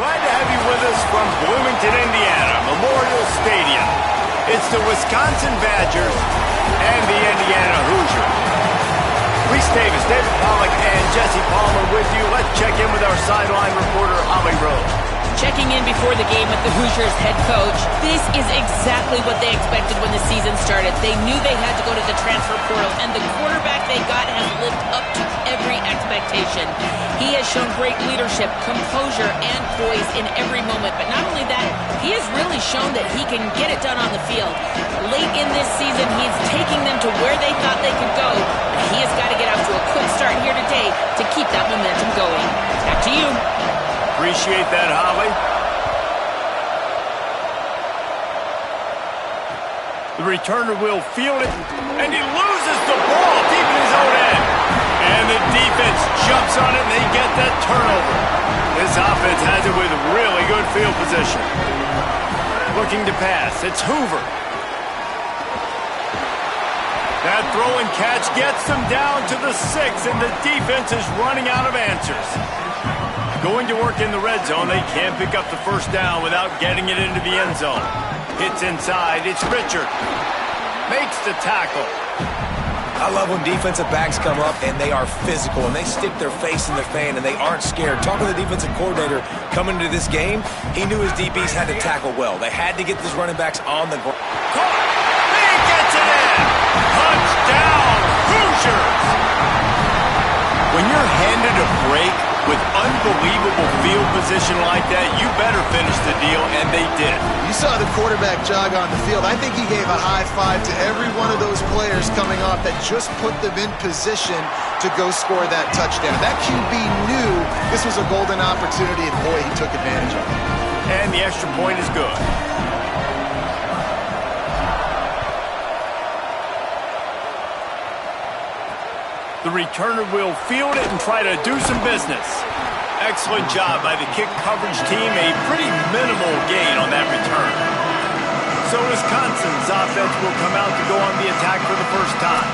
glad to have you with us from Bloomington, Indiana, Memorial Stadium. It's the Wisconsin Badgers and the Indiana Hoosiers. Reese Davis, David Pollack, and Jesse Palmer with you. Let's check in with our sideline reporter, Holly Rose. Checking in before the game with the Hoosiers head coach. This is exactly what they expected when the season started. They knew they had to go to the transfer portal, and the quarterback they got has lived up to every expectation. He has shown great leadership, composure, and poise in every moment. But not only that, he has really shown that he can get it done on the field. Late in this season, he's taking them to where they thought they could go. But he has got to get out to a quick start here today to keep that momentum going. Back to you. Appreciate that, Holly. The returner will field it, and he loses the ball deep in his own end. And the defense jumps on it, and they get that turnover. This offense has it with really good field position. Looking to pass, it's Hoover. That throw and catch gets them down to the 6, and the defense is running out of answers. Going to work in the red zone, they can't pick up the first down without getting it into the end zone. Hits inside, it's Richard. Makes the tackle. I love when defensive backs come up and they are physical and they stick their face in the fan and they aren't scared. Talking to the defensive coordinator coming into this game, he knew his DBs had to tackle well. They had to get these running backs on the ground. Caught! He gets it in! Touchdown, Hoosiers! When you're handed a break with unbelievable field position like that, you better finish the deal, and they did. You saw the quarterback jog on the field. I think he gave a high five to every one of those players coming off that just put them in position to go score that touchdown. That QB knew this was a golden opportunity, and boy, he took advantage of it. And the extra point is good. The returner will field it and try to do some business. Excellent job by the kick coverage team. A pretty minimal gain on that return. So Wisconsin's offense will come out to go on the attack for the first time.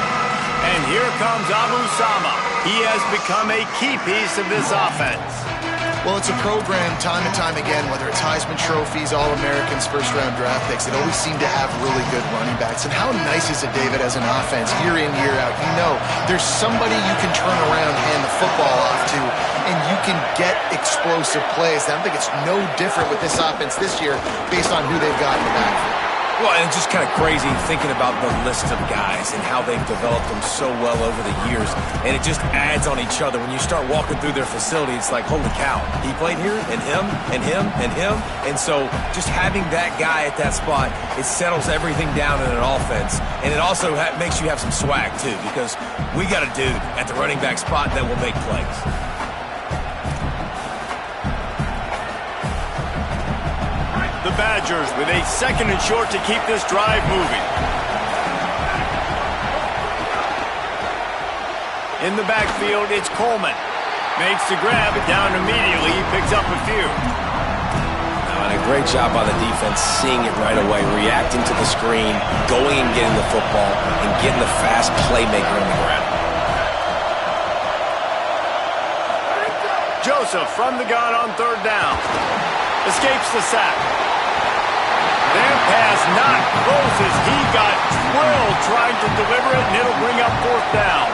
And here comes Abu Sama. He has become a key piece of this offense. Well, it's a program time and time again, whether it's Heisman trophies, All-Americans, first-round draft picks, that always seem to have really good running backs. And how nice is it, David, as an offense, year in, year out? You know, there's somebody you can turn around, hand the football off to, and you can get explosive plays. I don't think it's no different with this offense this year based on who they've got in the backfield. Well, and it's just kind of crazy thinking about the list of guys and how they've developed them so well over the years. And it just adds on each other. When you start walking through their facility, it's like, holy cow, he played here, and him, and him, and him. And so just having that guy at that spot, it settles everything down in an offense. And it also makes you have some swag, too, because we got a dude at the running back spot that will make plays. The Badgers with a 2nd and short to keep this drive moving. In the backfield, it's Coleman. Makes the grab, it down immediately. He picks up a few. And a great job by the defense, seeing it right away, reacting to the screen, going and getting the football, and getting the fast playmaker on the ground. Joseph from the gun on 3rd down. Escapes the sack. That pass not close as he got drilled trying to deliver it, and it'll bring up 4th down.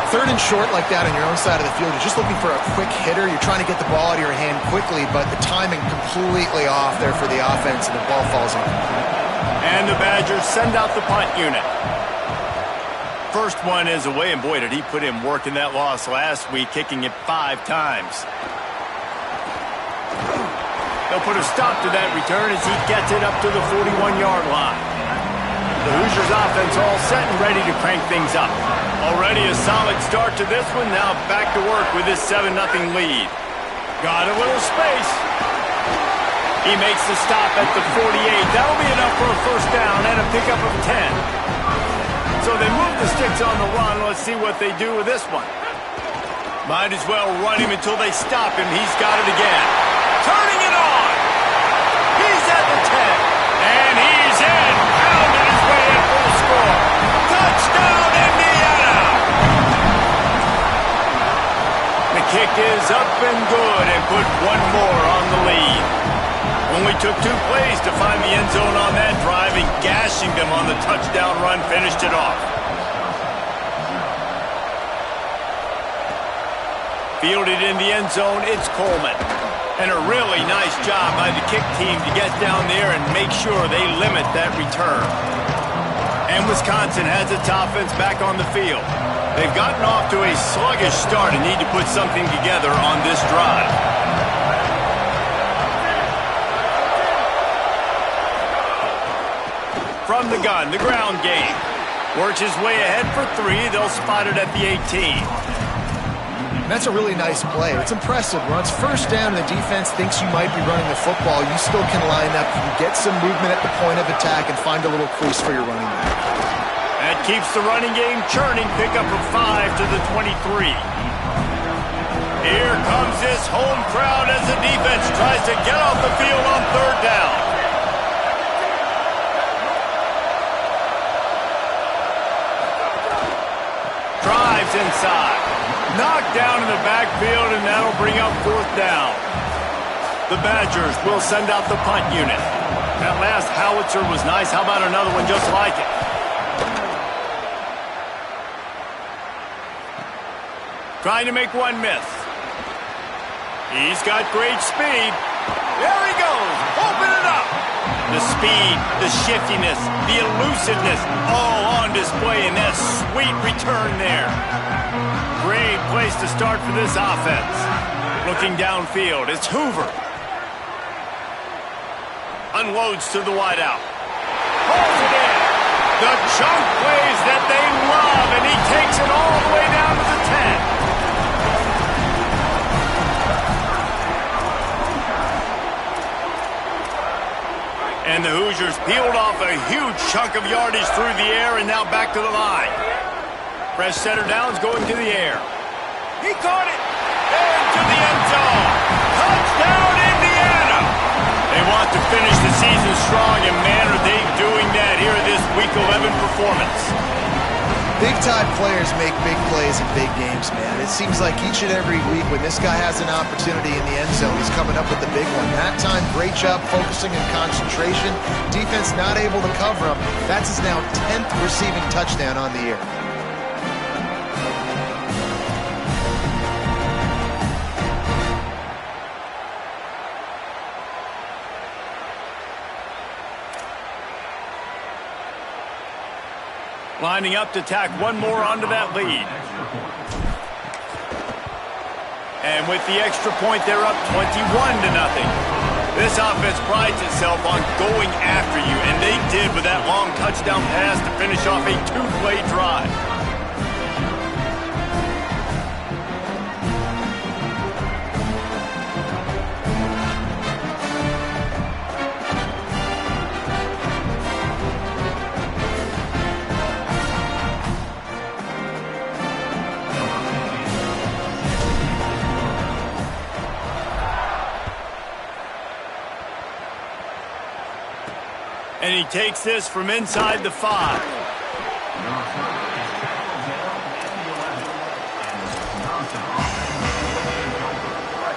3rd and short like that on your own side of the field. You're just looking for a quick hitter. You're trying to get the ball out of your hand quickly, but the timing completely off there for the offense, and the ball falls in. And the Badgers send out the punt unit. First one is away, and boy, did he put in work in that loss last week, kicking it 5 times. They'll put a stop to that return as he gets it up to the 41-yard line. The Hoosiers offense all set and ready to crank things up. Already a solid start to this one. Now back to work with this 7-0 lead. Got a little space. He makes the stop at the 48. That'll be enough for a first down and a pickup of 10. So they move the sticks on the run. Let's see what they do with this one. Might as well run him until they stop him. He's got it again. Turning it on. He's at the 10. And he's in. Pounded his way in for the score. Touchdown, Indiana. The kick is up and good and put one more on the lead. Only took 2 plays to find the end zone on that drive, and gashing them on the touchdown run finished it off. Fielded in the end zone, it's Coleman. And a really nice job by the kick team to get down there and make sure they limit that return. And Wisconsin has its offense back on the field. They've gotten off to a sluggish start and need to put something together on this drive. From the gun, the ground game. Works his way ahead for 3. They'll spot it at the 18. That's a really nice play. It's impressive. When it's first down and the defense thinks you might be running the football, you still can line up. You can get some movement at the point of attack and find a little crease for your running back. That keeps the running game churning. Pickup of 5 to the 23. Here comes this home crowd as the defense tries to get off the field on 3rd down. Drives inside. Knocked down in the backfield, and that'll bring up 4th down. The Badgers will send out the punt unit. That last howitzer was nice. How about another one just like it? Trying to make one miss. He's got great speed. There he goes. Open it up. The speed, the shiftiness, the elusiveness, all on display in that sweet return there. Great place to start for this offense. Looking downfield, it's Hoover. Unloads to the wideout. Pulls it in. The chunk plays that they love, and he takes it all the way down to the 10. And the Hoosiers peeled off a huge chunk of yardage through the air, and now back to the line. Fresh setter downs going to the air. He caught it. Into the end zone. Touchdown, Indiana. They want to finish the season strong, and man, are they doing that here in this Week 11 performance. Big-time players make big plays in big games, man. It seems like each and every week when this guy has an opportunity in the end zone, he's coming up with the big one. That time, great job focusing and concentration. Defense not able to cover him. That's his now 10th receiving touchdown on the year. Lining up to tack one more onto that lead. And with the extra point, they're up 21-0. This offense prides itself on going after you, and they did with that long touchdown pass to finish off a 2-play drive. And he takes this from inside the 5.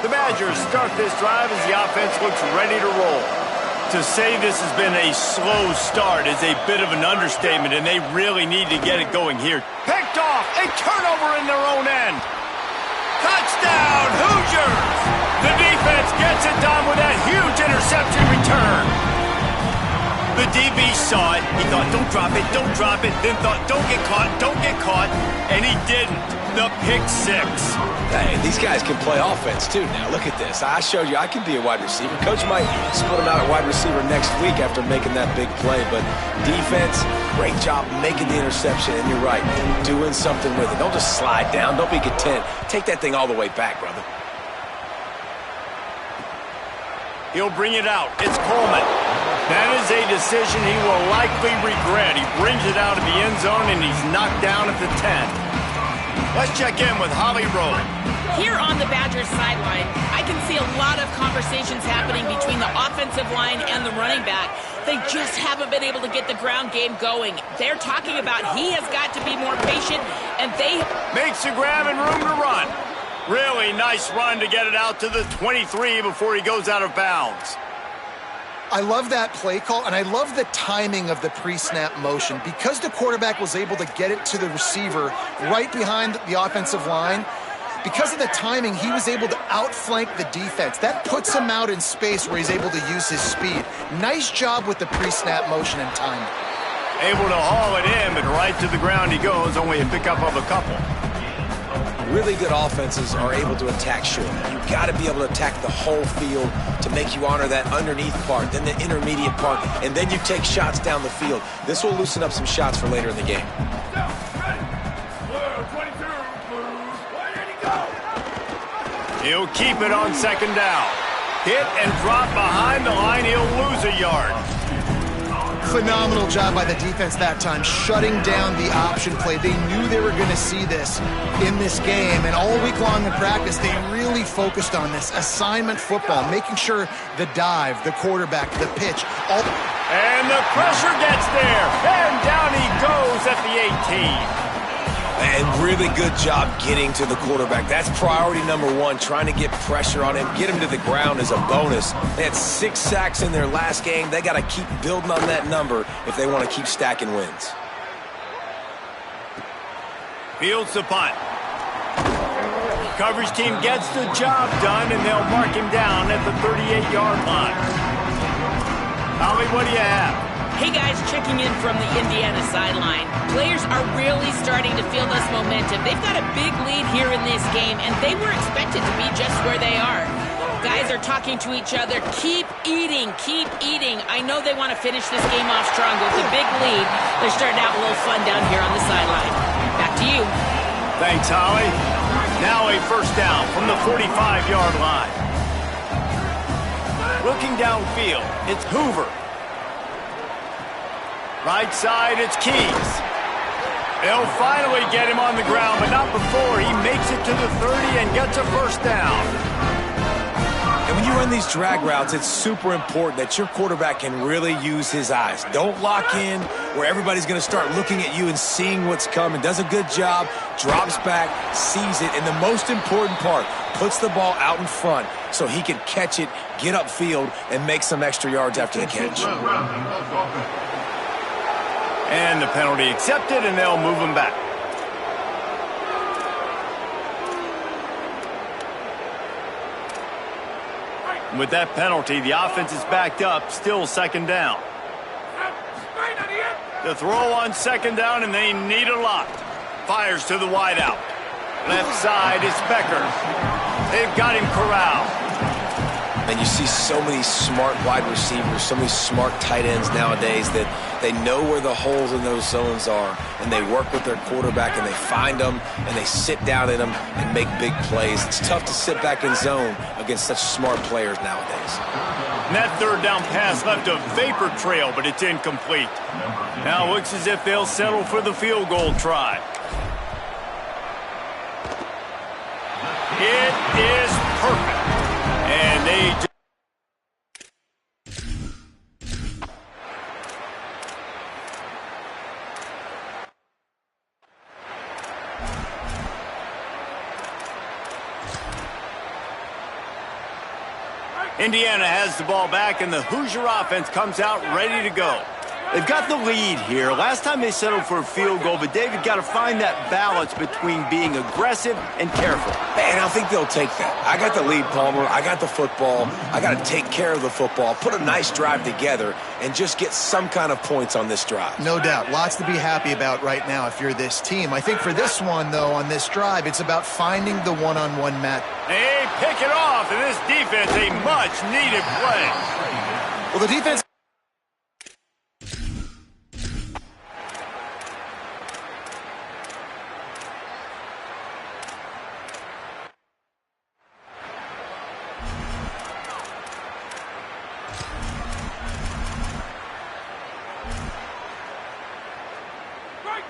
The Badgers start this drive as the offense looks ready to roll. To say this has been a slow start is a bit of an understatement, and they really need to get it going here. Picked off, a turnover in their own end. Touchdown, Hoosiers! The defense gets it done with that huge interception return. The DB saw it. He thought, don't drop it, don't drop it. Then thought, don't get caught, and he didn't. The pick 6. Hey, these guys can play offense, too. Now, look at this. I showed you I can be a wide receiver. Coach might split him out at wide receiver next week after making that big play. But defense, great job making the interception. And you're right, doing something with it. Don't just slide down. Don't be content. Take that thing all the way back, brother. He'll bring it out. It's Coleman. That is a decision he will likely regret. He brings it out of the end zone, and he's knocked down at the 10. Let's check in with Holly Rowe. Here on the Badgers sideline, I can see a lot of conversations happening between the offensive line and the running back. They just haven't been able to get the ground game going. They're talking about he has got to be more patient, and they... Makes the grab and room to run. Really nice run to get it out to the 23 before he goes out of bounds. I love that play call, and I love the timing of the pre-snap motion. Because the quarterback was able to get it to the receiver right behind the offensive line, because of the timing, he was able to outflank the defense. That puts him out in space where he's able to use his speed. Nice job with the pre-snap motion and timing. Able to haul it in, but right to the ground he goes, only a pickup of a couple. Really good offenses are able to attack short. You've got to be able to attack the whole field to make you honor that underneath part, then the intermediate part, and then you take shots down the field. This will loosen up some shots for later in the game. He'll keep it on second down. Hit and drop behind the line. He'll lose a yard. Phenomenal job by the defense that time, shutting down the option play. They knew they were going to see this in this game, and all week long in practice, they really focused on this assignment football, making sure the dive, the quarterback, the pitch, all... And the pressure gets there, and down he goes at the 18. And really good job getting to the quarterback. That's priority number one, trying to get pressure on him. Get him to the ground is a bonus. They had 6 sacks in their last game. They got to keep building on that number if they want to keep stacking wins. Fields the punt. Coverage team gets the job done, and they'll mark him down at the 38-yard line. Holly, what do you have? Hey guys, checking in from the Indiana sideline. Players are really starting to feel this momentum. They've got a big lead here in this game, and they were expected to be just where they are. Guys are talking to each other. Keep eating, keep eating. I know they want to finish this game off strong with a big lead. They're starting to have a little fun down here on the sideline. Back to you. Thanks, Holly. Now a first down from the 45-yard line. Looking downfield, it's Hoover. Right side, it's Keys. They'll finally get him on the ground, but not before he makes it to the 30 and gets a first down. And when you run these drag routes, it's super important that your quarterback can really use his eyes. Don't lock in where everybody's going to start looking at you and seeing what's coming. Does a good job, drops back, sees it, and the most important part, puts the ball out in front so he can catch it, get upfield, and make some extra yards after the catch. And the penalty accepted, and they'll move him back. With that penalty, the offense is backed up, still second down. The throw on second down, and they need a lot. Fires to the wideout. Left side is Becker. They've got him corralled. And you see so many smart wide receivers, so many smart tight ends nowadays that they know where the holes in those zones are, and they work with their quarterback, and they find them, and they sit down in them and make big plays. It's tough to sit back in zone against such smart players nowadays. And that third down pass left a vapor trail, but it's incomplete. Now it looks as if they'll settle for the field goal try. It is perfect. And they... Indiana has the ball back, and the Hoosier offense comes out ready to go. They've got the lead here. Last time they settled for a field goal, but David got to find that balance between being aggressive and careful. And I think they'll take that. I got the lead, Palmer. I got the football. I got to take care of the football, put a nice drive together, and just get some kind of points on this drive. No doubt. Lots to be happy about right now if you're this team. I think for this one, though, on this drive, it's about finding the one-on-one match. They pick it off, and this defense, a much-needed play. Well, the defense...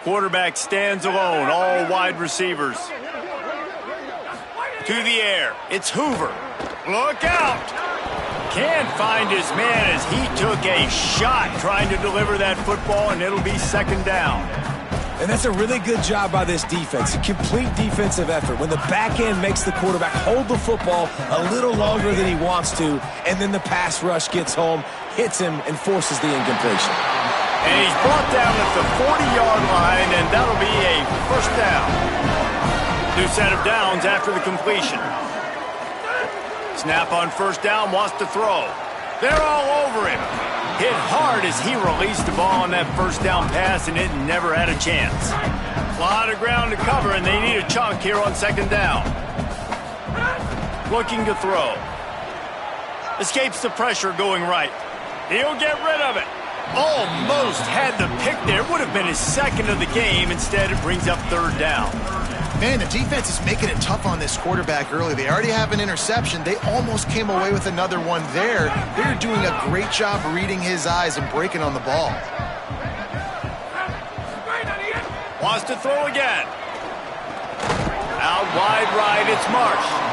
Quarterback stands alone, all wide receivers. To the air, it's Hoover. Look out! Can't find his man as he took a shot trying to deliver that football, and it'll be second down. And that's a really good job by this defense, a complete defensive effort. When the back end makes the quarterback hold the football a little longer than he wants to, and then the pass rush gets home, hits him and forces the incompletion. And he's brought down at the 40-yard line, and that'll be a first down. New set of downs after the completion. Snap on first down, wants to throw. They're all over him. Hit hard as he released the ball on that first down pass, and it never had a chance. A lot of ground to cover, and they need a chunk here on second down. Looking to throw. Escapes the pressure going right. He'll get rid of it. Almost had the pick there. Would have been his second of the game. Instead, it brings up third down. Man, the defense is making it tough on this quarterback early. They already have an interception. They almost came away with another one there. They're doing a great job reading his eyes and breaking on the ball. Wants to throw again. Out wide right, it's Marsh.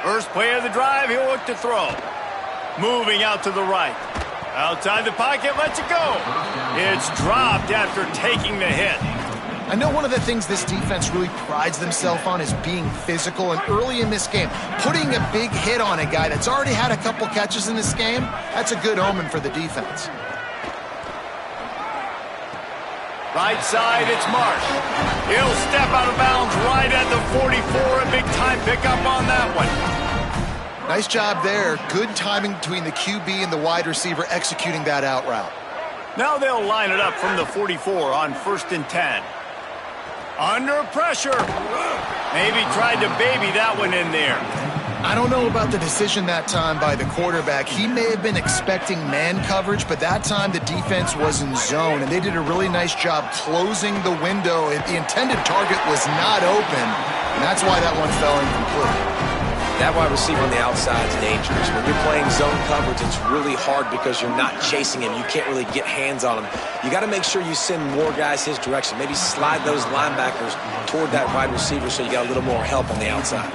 First play of the drive, he'll look to throw. Moving out to the right. Outside the pocket, lets it go. It's dropped after taking the hit. I know one of the things this defense really prides themselves on is being physical, and early in this game, putting a big hit on a guy that's already had a couple catches in this game, that's a good omen for the defense. Right side, it's Marsh. He'll step out of bounds right at the 44. A big-time pickup on that one. Nice job there. Good timing between the QB and the wide receiver executing that out route. Now they'll line it up from the 44 on 1st and 10. Under pressure. Maybe tried to baby that one in there. I don't know about the decision that time by the quarterback. He may have been expecting man coverage, but that time the defense was in zone, and they did a really nice job closing the window. The intended target was not open, and that's why that one fell incomplete. That wide receiver on the outside is dangerous. When you're playing zone coverage, it's really hard because you're not chasing him. You can't really get hands on him. You got to make sure you send more guys his direction. Maybe slide those linebackers toward that wide receiver so you got a little more help on the outside.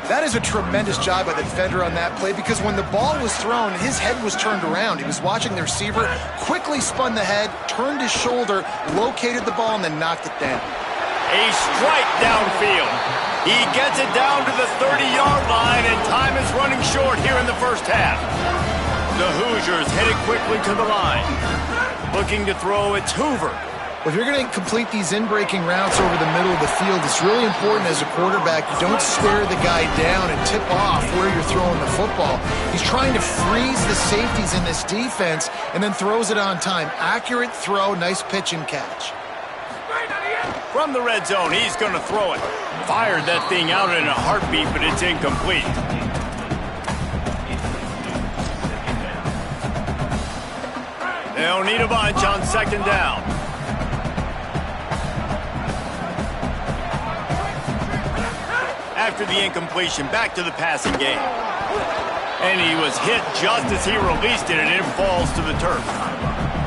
That is a tremendous job by the defender on that play, because when the ball was thrown, his head was turned around. He was watching the receiver, quickly spun the head, turned his shoulder, located the ball, and then knocked it down. A strike downfield. He gets it down to the 30-yard line, and time is running short here in the first half. The Hoosiers headed quickly to the line. Looking to throw, it's Hoover. If you're going to complete these in-breaking routes over the middle of the field, it's really important as a quarterback you don't stare the guy down and tip off where you're throwing the football. He's trying to freeze the safeties in this defense and then throws it on time. Accurate throw, nice pitch and catch. From the red zone, he's going to throw it. Fired that thing out in a heartbeat, but it's incomplete. They'll need a bunch on second down. After the incompletion, back to the passing game. And he was hit just as he released it, and it falls to the turf.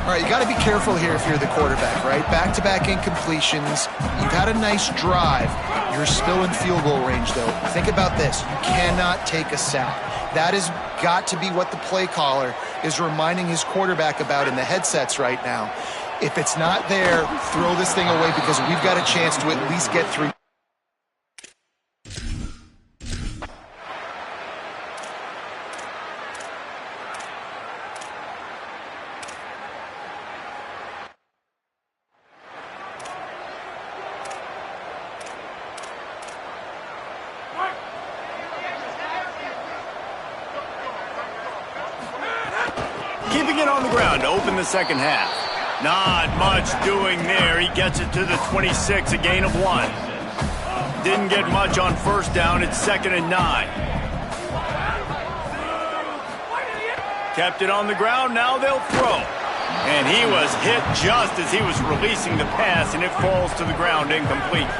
All right, you got to be careful here if you're the quarterback, right? Back-to-back incompletions. You've had a nice drive. You're still in field goal range, though. Think about this. You cannot take a sack. That has got to be what the play caller is reminding his quarterback about in the headsets right now. If it's not there, throw this thing away, because we've got a chance to at least get through. Keeping it on the ground to open the second half. Not much doing there. He gets it to the 26, a gain of 1. Didn't get much on first down. It's 2nd and 9. Kept it on the ground. Now they'll throw. And he was hit just as he was releasing the pass, and it falls to the ground incomplete.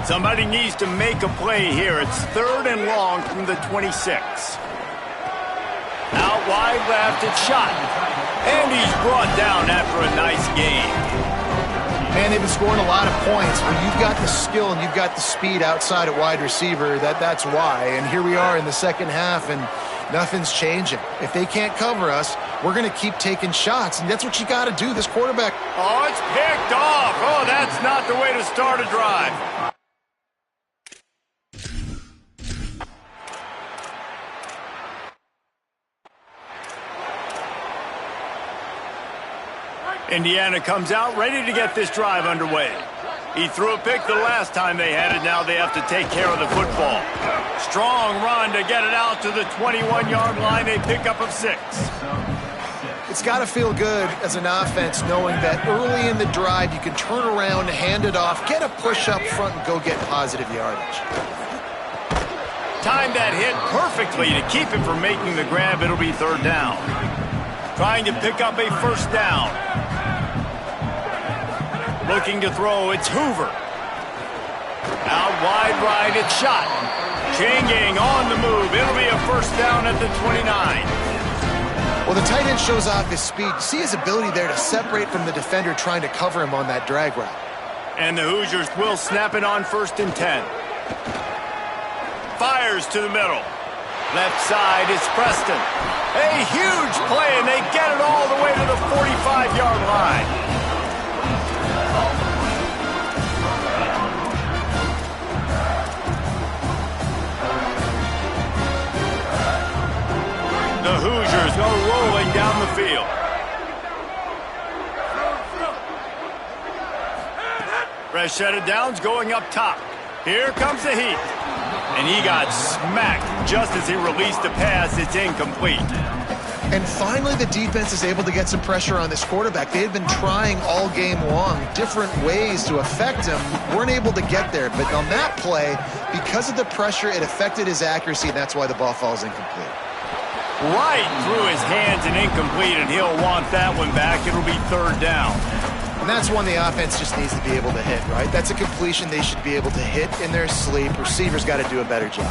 Somebody needs to make a play here. It's 3rd and long from the 26. Out wide left, it's shot. And he's brought down after a nice gain. Man, they've been scoring a lot of points. When you've got the skill and you've got the speed outside at wide receiver, that's why. And here we are in the second half, and nothing's changing. If they can't cover us, we're going to keep taking shots, and that's what you got to do. This quarterback. Oh, it's picked off. Oh, that's not the way to start a drive. Indiana comes out ready to get this drive underway. He threw a pick the last time they had it. Now they have to take care of the football. Strong run to get it out to the 21-yard line. They pick up of 6. It's got to feel good as an offense knowing that early in the drive you can turn around, hand it off, get a push up front, and go get positive yardage. Timed that hit perfectly to keep him from making the grab. It'll be 3rd down. Trying to pick up a 1st down. Looking to throw, it's Hoover. Out wide right, it's shot. Changing on the move. It'll be a 1st down at the 29. Well, the tight end shows off his speed. You see his ability there to separate from the defender trying to cover him on that drag route. And the Hoosiers will snap it on 1st and 10. Fires to the middle. Left side is Preston. A huge play, and they get it all the way to the 45-yard line. The Hoosiers go rolling down the field. Fresh set of downs going up top. Here comes the heat. And he got smacked just as he released the pass. It's incomplete. And finally the defense is able to get some pressure on this quarterback. They had been trying all game long different ways to affect him. Weren't able to get there. But on that play, because of the pressure, it affected his accuracy, and that's why the ball falls incomplete. Right through his hands and incomplete, and he'll want that one back. It'll be 3rd down. And that's one the offense just needs to be able to hit, right? That's a completion they should be able to hit in their sleep. Receivers got to do a better job.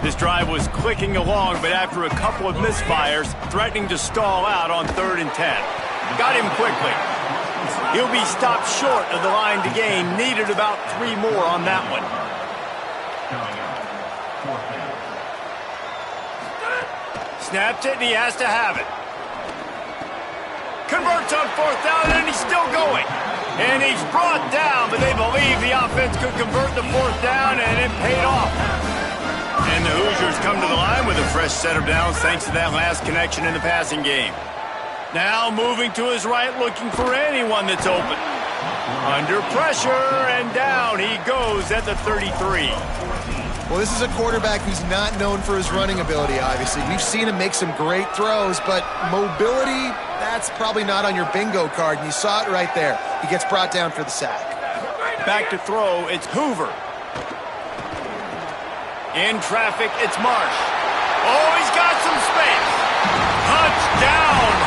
This drive was clicking along, but after a couple of misfires, threatening to stall out on 3rd and 10. Got him quickly. He'll be stopped short of the line to gain. Needed about 3 more on that one. Snaps it, and he has to have it. Converts on 4th down, and he's still going. And he's brought down, but they believe the offense could convert the 4th down, and it paid off. And the Hoosiers come to the line with a fresh set of downs thanks to that last connection in the passing game. Now moving to his right, looking for anyone that's open. Under pressure, and down he goes at the 33. Well, this is a quarterback who's not known for his running ability, obviously. We've seen him make some great throws, but mobility, that's probably not on your bingo card, and you saw it right there. He gets brought down for the sack. Back to throw, it's Hoover. In traffic, it's Marsh. Oh, he's got some space. Touchdown!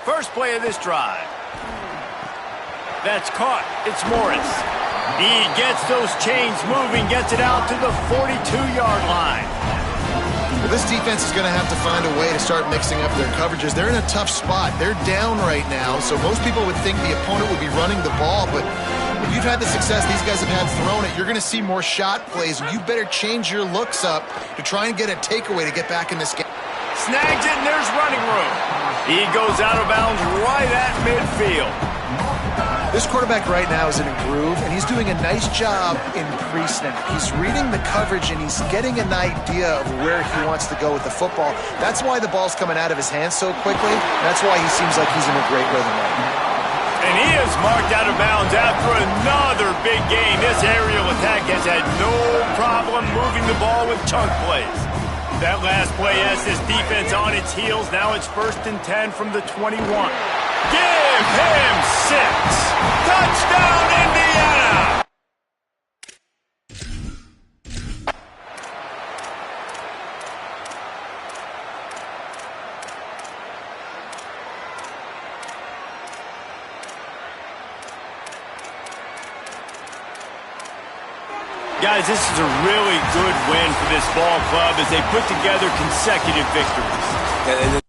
First play of this drive. That's caught. It's Morris. He gets those chains moving, gets it out to the 42-yard line. Well, this defense is going to have to find a way to start mixing up their coverages. They're in a tough spot. They're down right now, so most people would think the opponent would be running the ball, but if you've had the success these guys have had throwing it, you're going to see more shot plays. You better change your looks up to try and get a takeaway to get back in this game. Snags it, and there's running room. He goes out of bounds right at midfield. This quarterback right now is in a groove, and he's doing a nice job in pre-snap. He's reading the coverage, and he's getting an idea of where he wants to go with the football. That's why the ball's coming out of his hands so quickly. That's why he seems like he's in a great rhythm right now. And he is marked out of bounds after another big gain. This aerial attack has had no problem moving the ball with chunk plays. That last play has this defense on its heels. Now it's 1st and 10 from the 21. Give him 6. Touchdown, Indiana! Guys, this is a really good win for this ball club as they put together consecutive victories. And